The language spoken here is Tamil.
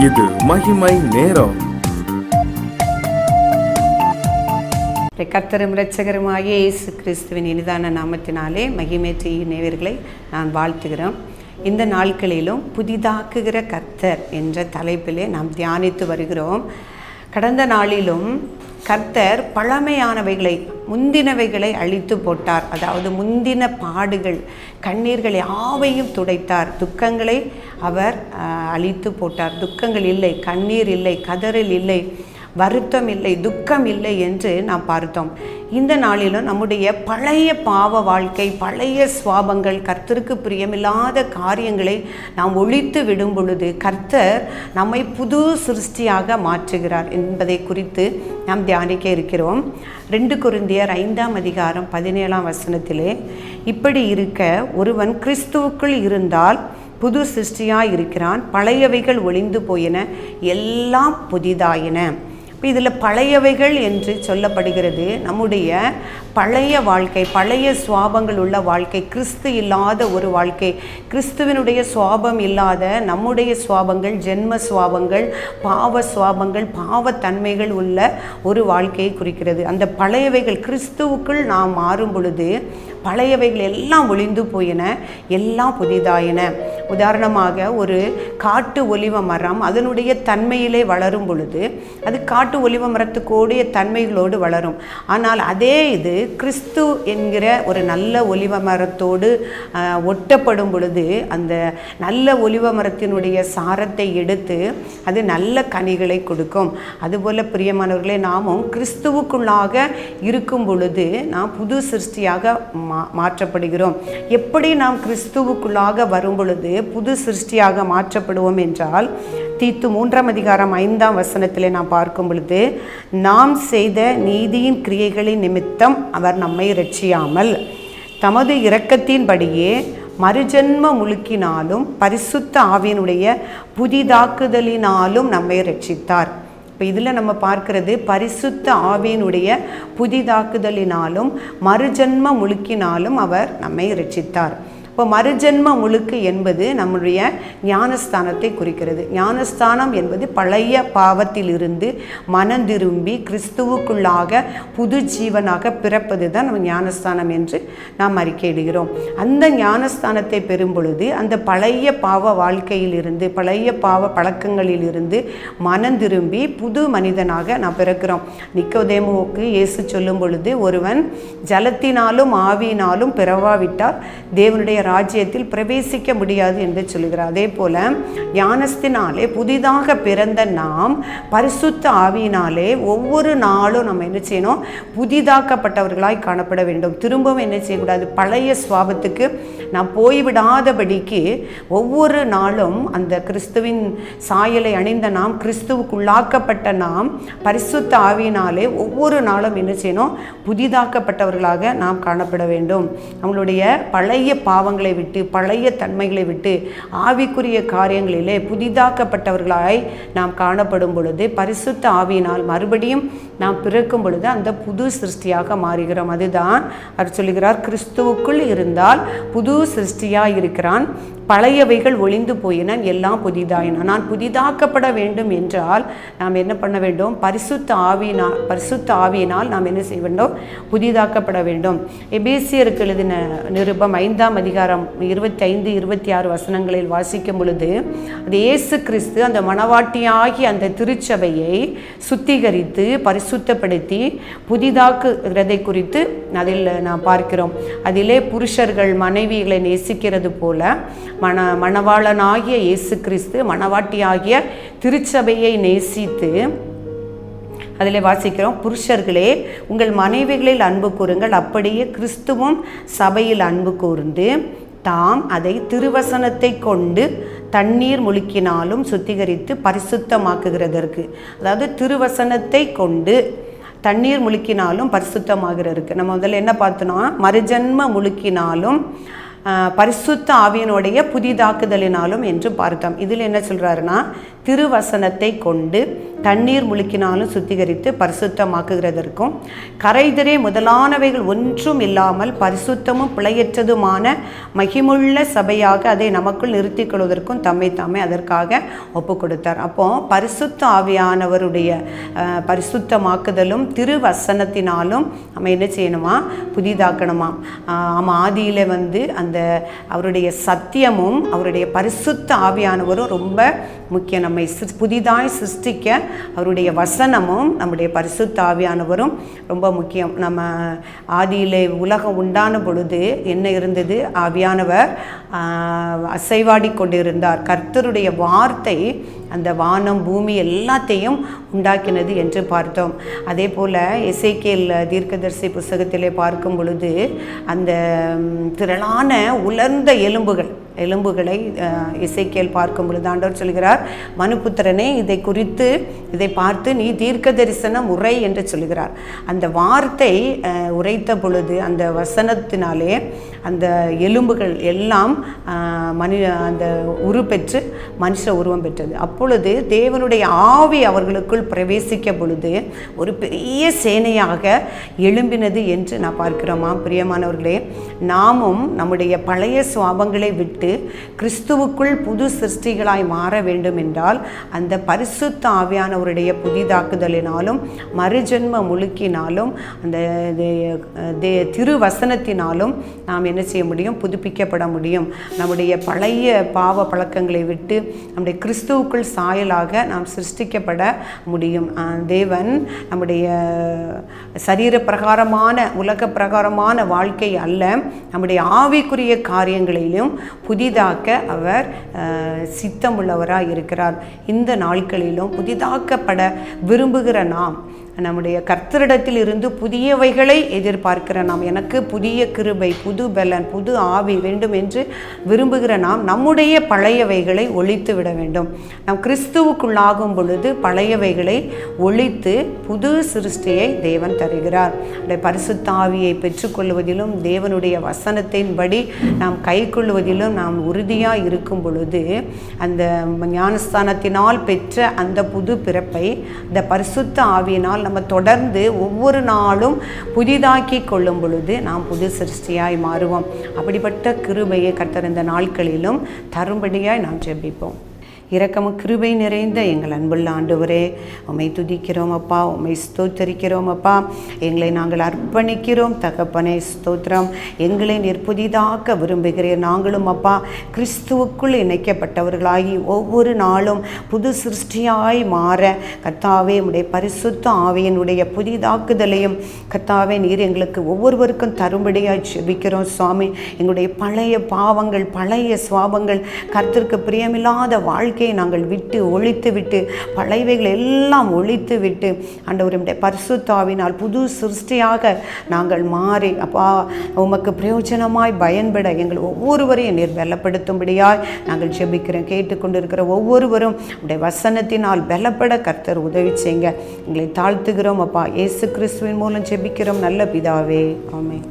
இது மகிமை நேரம். கர்த்தரும் இரட்சகருமாகிய இயேசு கிறிஸ்துவின் இனிதான நாமத்தினாலே மகிமை செய்யும் நேயர்களை நான் வாழ்த்துகிறோம். இந்த நாட்களிலும் புதிதாக்குகிற கர்த்தர் என்ற தலைப்பிலே நாம் தியானித்து வருகிறோம். கடந்த நாளிலும் கர்த்தர் பழமையானவைகளை, முந்தினவைகளை அழித்து போட்டார். அதாவது முந்தின பாடுகள், கண்ணீர்கள் யாவையும் துடைத்தார். துக்கங்களை அவர் அழித்து போட்டார். துக்கங்கள் இல்லை, கண்ணீர் இல்லை, கதறல் இல்லை, வருத்தம் இல்லை, துக்கம் இல்லை என்று நாம் பார்த்தோம். இந்த நாளிலும் நம்முடைய பழைய பாவ வாழ்க்கை, பழைய சுவாபங்கள், கர்த்தருக்கு பிரியமில்லாத காரியங்களை நாம் ஒழித்து விடும் பொழுது கர்த்தர் நம்மை புது சிருஷ்டியாக மாற்றுகிறார் என்பதை குறித்து நாம் தியானிக்க இருக்கிறோம். 2 கொரிந்தியர் 5ஆம் அதிகாரம் 17ஆம் வசனத்திலே, இப்படி இருக்க ஒருவன் கிறிஸ்துவுக்குள் இருந்தால் புது சிருஷ்டியாய் இருக்கிறான், பழையவைகள் ஒழிந்து போயின, எல்லாம் புதிதாயின. இப்போ இதில் பழையவைகள் என்று சொல்லப்படுகிறது நம்முடைய பழைய வாழ்க்கை, பழைய சுவாபங்கள் உள்ள வாழ்க்கை, கிறிஸ்து இல்லாத ஒரு வாழ்க்கை, கிறிஸ்துவனுடைய சுவாபம் இல்லாத நம்முடைய சுவாபங்கள், ஜென்ம சுவாபங்கள், பாவ சுவாபங்கள், பாவத்தன்மைகள் உள்ள ஒரு வாழ்க்கையை குறிக்கிறது. அந்த பழையவைகள் கிறிஸ்துவுக்குள் நாம் மாறும் பொழுது பழையவைகள் எல்லாம் ஒழிந்து போயின, எல்லாம் புதிதாயின. உதாரணமாக ஒரு காட்டு ஒலிவ மரம் அதனுடைய தன்மையிலே வளரும் பொழுது அது காட்டு ஒலிவ மரத்துக்கூடிய தன்மைகளோடு வளரும். ஆனால் அதே இது கிறிஸ்து என்கிற ஒரு நல்ல ஒலிவ மரத்தோடு ஒட்டப்படும் பொழுது அந்த நல்ல ஒலிவ மரத்தினுடைய சாரத்தை எடுத்து அது நல்ல கனிகளை கொடுக்கும். அதுபோல் பிரியமானவர்களே, நாமும் கிறிஸ்துவுக்குள்ளாக இருக்கும் பொழுது நாம் புது சிருஷ்டியாக மாற்றப்படுகிறோம். எப்படி நாம் கிறிஸ்துவுக்குள்ளாக வரும் பொழுது புது சிருஷ்டியாக மாற்றப்படுவோம் என்றால், தீத்து 3ஆம் அதிகாரம் 5ஆம் வசனத்திலே நாம் பார்க்கும் பொழுது, நாம் செய்த நீதியின் கிரியைகளின் நிமித்தம் அவர் நம்மை இரட்சியாமல் தமது இரக்கத்தின்படியே மறுஜன்ம முழுக்கினாலும் பரிசுத்த ஆவியினுடைய புதிதாக்குதலினாலும் நம்மை இரட்சித்தார். இப்போ இதில் நம்ம பார்க்கிறது பரிசுத்த ஆவியினுடைய புதிதாக்குதலினாலும் மறுஜன்ம முழுக்கினாலும் அவர் நம்மை இரட்சித்தார். இப்போ மறுஜன்ம முழுக்கு என்பது நம்முடைய ஞானஸ்தானத்தை குறிக்கிறது. ஞானஸ்தானம் என்பது பழைய பாவத்திலிருந்து மனம் திரும்பி கிறிஸ்துவுக்குள்ளாக புது ஜீவனாக பிறப்பது தான் நம்ம ஞானஸ்தானம் என்று நாம் அறிக்கையிடுகிறோம். அந்த ஞானஸ்தானத்தை பெறும் பொழுது அந்த பழைய பாவ வாழ்க்கையிலிருந்து, பழைய பாவ பழக்கங்களிலிருந்து மனம் திரும்பி புது மனிதனாக நாம் பிறக்கிறோம். நிக்கோதேமுவுக்கு இயேசு சொல்லும் பொழுது, ஒருவன் ஜலத்தினாலும் ஆவியினாலும் பிறவாவிட்டால் தேவனுடைய ராஜ்யத்தில் பிரவேசிக்க முடியாது என்று சொல்கிறார். அதே போல ஞானத்தினாலே புதிதாக பிறந்த நாம் பரிசுத்த ஆவியினாலே ஒவ்வொரு நாளும் நம்ம என்ன செய்யணும்? புதிதாக்கப்பட்டவர்களாய் காணப்பட வேண்டும். திரும்பவும் என்ன செய்யக்கூடாது? பழைய சுவாபத்துக்கு நாம் போய்விடாதபடிக்கு ஒவ்வொரு நாளும் அந்த கிறிஸ்துவின் சாயலை அணிந்த நாம், கிறிஸ்துவுக்குள்ளாக்கப்பட்ட நாம் பரிசுத்த ஆவியினாலே ஒவ்வொரு நாளும் என்ன செய்யணும்? புதிதாக்கப்பட்டவர்களாக நாம் காணப்பட வேண்டும். நம்மளுடைய பழைய பாவங்களை விட்டு, பழைய தன்மைகளை விட்டு ஆவிக்குரிய காரியங்களிலே புதிதாக்கப்பட்டவர்களாய் நாம் காணப்படும் பொழுது பரிசுத்த ஆவியினால் மறுபடியும் நாம் பிறக்கும் பொழுது அந்த புது சிருஷ்டியாக மாறுகிறோம். அதுதான் அவர் சொல்லுகிறார், கிறிஸ்துவுக்குள் இருந்தால் புது சிருஷ்டியாக இருக்கிறான், பழையவைகள் ஒழிந்து போயின, எல்லாம் புதிதாயின. நான் புதிதாக்கப்பட வேண்டும் என்றால் நாம் என்ன பண்ண வேண்டும்? பரிசுத்த ஆவியினால் நாம் என்ன செய்ய வேண்டும்? புதிதாக்கப்பட வேண்டும். எபேசியருக்கு எழுதின நிருபம் 5ஆம் அதிகாரம் 25, 26 வசனங்களில் வாசிக்கும் பொழுது, அது இயேசு கிறிஸ்து அந்த மணவாட்டியாகி அந்த திருச்சபையை சுத்திகரித்து பரிசுத்தப்படுத்தி புதிதாக்குகிறதை குறித்து அதில் நாம் பார்க்கிறோம். அதிலே புருஷர்கள் மனைவிகளை நேசிக்கிறது போல மணவாளனாகிய இயேசு கிறிஸ்து மணவாட்டியாகிய திருச்சபையை நேசித்து, அதில் வாசிக்கிறோம், புருஷர்களே உங்கள் மனைவிகளில் அன்பு கூறுங்கள், அப்படியே கிறிஸ்துவும் சபையில் அன்பு கூர்ந்து தாம் அதை திருவசனத்தை கொண்டு தண்ணீர் முழுக்கினாலும் சுத்திகரித்து பரிசுத்தமாக்குகிறதற்கு. அதாவது திருவசனத்தை கொண்டு தண்ணீர் முழுக்கினாலும் பரிசுத்தமாகிறதுக்கு. நம்ம முதல்ல என்ன பார்த்தோன்னா, மறுஜன்ம முழுக்கினாலும் பரிசுத்த ஆவியினுடைய புதிதாக்குதலினாலும் என்று பார்த்தோம். இதில் என்ன சொல்கிறாருன்னா, திருவசனத்தை கொண்டு தண்ணீர் முழுக்கினாலும் சுத்திகரித்து பரிசுத்தமாக்குகிறதற்கும், கரைதிரை முதலானவைகள் ஒன்றும் இல்லாமல் பரிசுத்தமும் பிழையற்றதுமான மகிமுள்ள சபையாக அதை நமக்குள் நிறுத்திக் கொள்வதற்கும் தம்மை தாமே அதற்காக ஒப்பு கொடுத்தார். அப்போ பரிசுத்த ஆவியானவருடைய பரிசுத்தமாக்குதலும் திருவசனத்தினாலும் நம்ம என்ன செய்யணுமா? புதிதாக்கணுமா. ஆதியில் அந்த அவருடைய சத்தியமும் அவருடைய பரிசுத்த ஆவியானவரும் ரொம்ப முக்கியம். நம்மை புதிதாய் சிருஷ்டிக்க அவருடைய வசனமும் நம்முடைய பரிசுத்த ஆவியானவரும் ரொம்ப முக்கியம். நம்ம ஆதியிலே உலகம் உண்டான பொழுது என்ன இருந்தது? ஆவியானவர் அசைவாடி கொண்டிருந்தார். கர்த்தருடைய வார்த்தை அந்த வானம் பூமி எல்லாத்தையும் உண்டாக்கினது என்று பார்த்தோம். அதே போல் எசேக்கியேல் தீர்க்கதரிசி புஸ்தகத்திலே பார்க்கும் பொழுது அந்த திரளான உலர்ந்த எலும்புகளை எசேக்கியேல் பார்க்கும் பொழுது ஆண்டவர் சொல்கிறார், மனுபுத்திரனே, இதை பார்த்து நீ தீர்க்க தரிசனம் உரை என்று சொல்கிறார். அந்த வார்த்தை உரைத்த பொழுது அந்த வசனத்தினாலே அந்த எலும்புகள் எல்லாம் அந்த உருவெற்று மனுஷ உருவம் பெற்றது. அப்பொழுது தேவனுடைய ஆவி அவர்களுக்குள் பிரவேசிக்க பொழுது ஒரு பெரிய சேனையாக எழும்பினது என்று நான் பார்க்கிறோமா? பிரியமானவர்களே, நாமும் நம்முடைய பழைய சுவாபங்களை விட்டு கிறிஸ்துவுக்குள் புது சிருஷ்டிகளாய் மாற வேண்டும் என்றால் அந்த பரிசுத்த ஆவியானவருடைய புதிதாக்குதலினாலும் மறுஜென்ம முழுக்கினாலும் அந்த திருவசனத்தினாலும் நாம் என்ன செய்ய முடியும்? புதுப்பிக்கப்பட முடியும். நம்முடைய பழைய பாவ பழக்கங்களை விட்டு நம்முடைய கிறிஸ்துவுக்குள் சாயலாக நாம் சிருஷ்டிக்கப்பட முடியும். தேவன் நம்முடைய சரீர பிரகாரமான உலக பிரகாரமான வாழ்க்கை அல்ல, நம்முடைய ஆவிக்குரிய காரியங்களிலும் புதிதாக்க அவர் சித்தமுள்ளவராக இருக்கிறார். இந்த நாட்களிலும் புதிதாக்கப்பட விரும்புகிற நாம், நம்முடைய கர்த்தரிடத்தில் இருந்து புதியவைகளை எதிர்பார்க்கிற நாம், எனக்கு புதிய கிருபை, புது பலன், புது ஆவி வேண்டும் என்று விரும்புகிற நாம் நம்முடைய பழையவைகளை ஒழித்து விட வேண்டும். நாம் கிறிஸ்துவுக்குள்ளாகும் பொழுது பழையவைகளை ஒழித்து புது சிருஷ்டியை தேவன் தருகிறார். பரிசுத்த ஆவியை பெற்றுக்கொள்வதிலும் தேவனுடைய வசனத்தின்படி நாம் கை கொள்வதிலும் நாம் உறுதியாக இருக்கும் பொழுது அந்த ஞானஸ்தானத்தினால் பெற்ற அந்த புது பிறப்பை இந்த பரிசுத்த ஆவியினால் நம்ம தொடர்ந்து ஒவ்வொரு நாளும் புதிதாக்கி கொள்ளும் பொழுது நாம் புது சிருஷ்டியாய் மாறுவோம். அப்படிப்பட்ட கிருபையை கர்த்தர் இந்த நாட்களிலும் தரும்படியாய் நாம் ஜெபிப்போம். இரக்கமும் கிருபை நிறைந்த எங்கள் அன்புள்ள ஆண்டவரே, உம்மை துதிக்கிறோம் அப்பா, உம்மை ஸ்தோத்தரிக்கிறோம் அப்பா. எங்களை நாங்கள் அர்ப்பணிக்கிறோம் தகப்பனே, ஸ்தோத்திரம். எங்களை நீர் புதிதாக்க விரும்புகிறீர். நாங்களும் அப்பா கிறிஸ்துவுக்குள் இணைக்கப்பட்டவர்களாகி ஒவ்வொரு நாளும் புது சிருஷ்டியாய் மாற கர்த்தாவே உம்முடைய பரிசுத்த ஆவியினுடைய புதிதாக்குதலையும் கர்த்தாவே நீர் எங்களுக்கு ஒவ்வொருவருக்கும் தரும்படியாய் ஜெபிக்கிறோம் சுவாமி. எங்களுடைய பழைய பாவங்கள், பழைய சுவாபங்கள், கர்த்தருக்கு பிரியமில்லாத வாழ்க்கை நாங்கள் ஒழித்து விட்டு பழையவைகள் எல்லாம் ஒழித்து விட்டு ஆண்டவருடைய பரிசுத்த ஆவியினால் புது சிருஷ்டியாக நாங்கள் மாறி அப்பா உமக்கு பிரயோஜனமாய் பயன்பட எங்கள் ஒவ்வொருவரையும் நீர் பலப்படுத்தும்படியாய் நாங்கள் ஜெபிக்கிறோம். கேட்டுக்கொண்டிருக்கிற ஒவ்வொருவரும் உடைய வசனத்தினால் பலப்பட கர்த்தர் உதவி செய்யுங்க. எங்களை தாழ்த்துகிறோம் அப்பா. இயேசு கிறிஸ்துவின் மூலம் ஜெபிக்கிறோம் நல்ல பிதாவே, ஆமென்.